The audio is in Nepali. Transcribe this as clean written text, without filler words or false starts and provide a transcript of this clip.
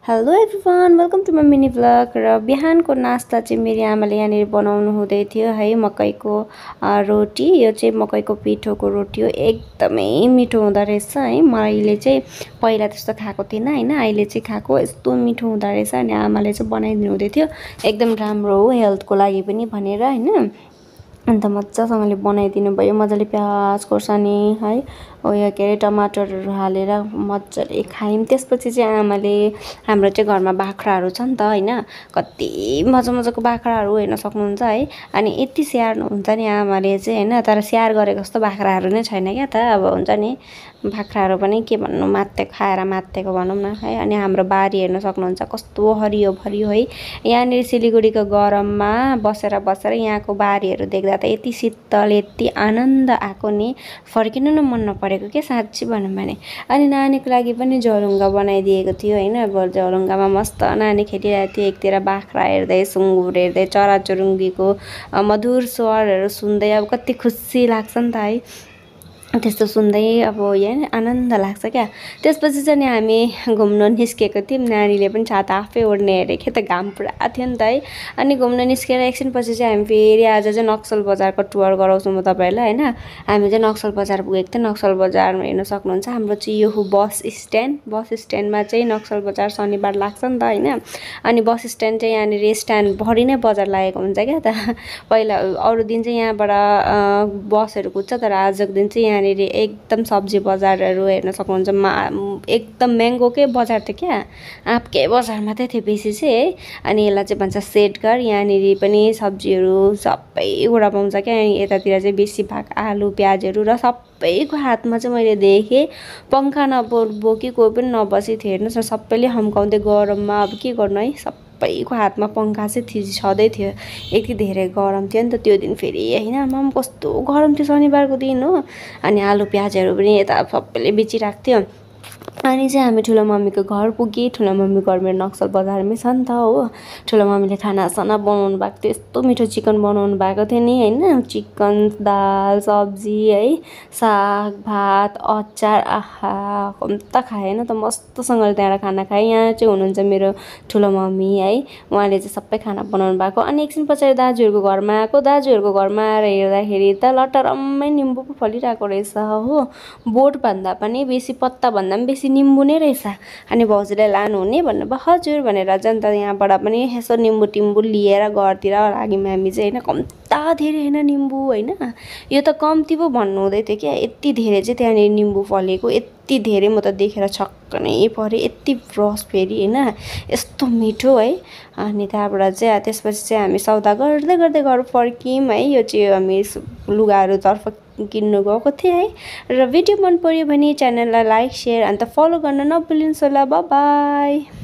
Hello everyone welcome to my mini vlog र बिहानको नास्ता चाहिँ मेरी आमाले यहाँनिर बनाउनु हुँदै थियो है मकैको रोटी। यो चाहिँ मकैको पिठोको रोटी हो, एकदमै मिठो हुँदो रहेछ है। मैले चाहिँ पहिला त्यस्तो खाएको थिइनँ हैन, अहिले चाहिँ खाएको यस्तो मिठो हुँदो रहेछ। अनि आमाले चाहिँ बनाइदिनु हुँदै थियो, एकदम राम्रो हो हेल्थको लागि पनि भनेर हैन। अन्त मजासँगले बनाइदिनु भयो, मजाले प्याज खोर्सानी है उयो के अरे टमाटरहरू हालेर मजाले खायौँ। त्यसपछि चाहिँ आमाले, हाम्रो चाहिँ घरमा बाख्राहरू छ नि त हैन, कति मजा मजाको बाख्राहरू हेर्न सक्नुहुन्छ है। अनि यति स्याहार्नुहुन्छ नि आमाले चाहिँ हैन, तर स्याहार गरेको जस्तो बाख्राहरू नै छैन क्या त। अब हुन्छ नि बाख्राहरू पनि के भन्नु, मात्तेको खाएर मात्तेको भनौँ न है। अनि हाम्रो बारी हेर्न सक्नुहुन्छ कस्तो हरियो भरियो है। यहाँनिर सिलगढीको गरममा बसेर बसेर यहाँको बारीहरू देख्दा त यति शीतल यति आनन्द आएको नि, फर्किनु न मन नपरेको के साँच्ची भनौँ भने। अनि नानीको लागि पनि झोलुङ्गा बनाइदिएको थियो हैन। अब झोलुङ्गामा मस्त नानी खेलिरहेको थियो, एकतिर बाख्रा हेर्दै सुँगुर हेर्दै चराचुरुङ्गीको मधुर स्वरहरू सुन्दै। अब कति खुसी लाग्छ नि त है त्यस्तो सुन्दै, अब यहाँ आनन्द लाग्छ क्या। त्यसपछि चाहिँ हामी घुम्न निस्केको थियौँ, नानीले पनि छाता आफै ओढ्ने अरे के त, घाम पुरा थियो नि त है। अनि घुम्न निस्केर एकछिनपछि चाहिँ हामी फेरि आज चाहिँ नक्सल बजारको टुर गराउँछु म तपाईँहरूलाई हैन। हामी चाहिँ नक्सल बजार पुगेको थियौँ। नक्सल बजारमा हेर्न सक्नुहुन्छ हाम्रो चाहिँ यो बस स्ट्यान्डमा चाहिँ नक्सल बजार शनिबार लाग्छ नि त हैन। अनि बस स्ट्यान्ड चाहिँ यहाँनिर स्ट्यान्डभरि नै बजार लागेको हुन्छ क्या त। पहिला अरू दिन चाहिँ यहाँबाट बसहरू कुद्छ, तर आजको दिन चाहिँ यहाँनिर एकदम सब्जी बजारहरू हेर्न सक्नुहुन्छ। एकदम म्याङ्गोकै बजार थियो क्या, आँपकै बजार मात्रै थियो बेसी चाहिँ है। अनि यसलाई चाहिँ भन्छ सेटघर। यहाँनिर पनि सब्जीहरू सबै कुरा पाउँछ क्या। यतातिर चाहिँ बेसी भाग आलु प्याजहरू र सबैको हातमा चाहिँ मैले देखेँ पङ्खा नबोकी कोही पनि नबसी थियो। हेर्नुहोस् न, सबैले हम्काउँदै गरममा अब के गर्नु है, सबैको हातमा पङ्खा चाहिँ छँदै थियो। यति धेरै गरम थियो नि त त्यो दिन फेरि हैन। आमाम कस्तो गरम थियो शनिबारको दिन हो। अनि आलु प्याजहरू पनि यता सबैले बेचिरहेको थियो। अनि चाहिँ हामी ठुलो मम्मीको घर पुगेँ। ठुलो मम्मी घर मेरो नक्सल बजारमै छ नि त हो। ठुलो मम्मीले खानासाना बनाउनु भएको थियो, यस्तो मिठो चिकन बनाउनु भएको थियो नि हैन। चिकन दाल सब्जी है, साग भात अचार, आहा कम त खाएँ हैन त, मस्तसँगले त्यहाँबाट खाना खाएँ। यहाँ चाहिँ हुनुहुन्छ मेरो ठुलो मम्मी है, उहाँले चाहिँ सबै खाना बनाउनु भएको। अनि एकछिन पछाडि दाजुहरूको घरमा आएको। दाजुहरूको घरमा आएर हेर्दाखेरि त लटरम्मै निम्बु पो फलिरहेको रहेछ हो। बोटभन्दा पनि बेसी, पत्ताभन्दा पनि बेसी निम्बु नै रहेछ। अनि भाउजूलाई लानुहुने भन्नुभयो, हजुर भनेर चाहिँ अन्त यहाँबाट पनि यसो निम्बु टिम्बु लिएर घरतिर लाग्यौँ हामी चाहिँ हैन। कम्ता धेरै हैन निम्बु हैन, यो त कम्ती पो भन्नु हुँदै थियो क्या। यति धेरै चाहिँ त्यहाँनिर निम्बु फलेको, यति धेरै म त देखेर छक्क नै परेँ। यति रस फेरि हैन, यस्तो मिठो है। अनि त्यहाँबाट चाहिँ त्यसपछि चाहिँ हामी सौदा गर्दै गर्दै घर फर्क्यौँ है। यो चाहिँ हामी लुगाहरूतर्फ किन्नु गएको थिएँ है। र भिडियो मन पर्यो भने च्यानललाई लाइक सेयर अन्त फलो गर्न नभुलिनुहोस् होला। By by.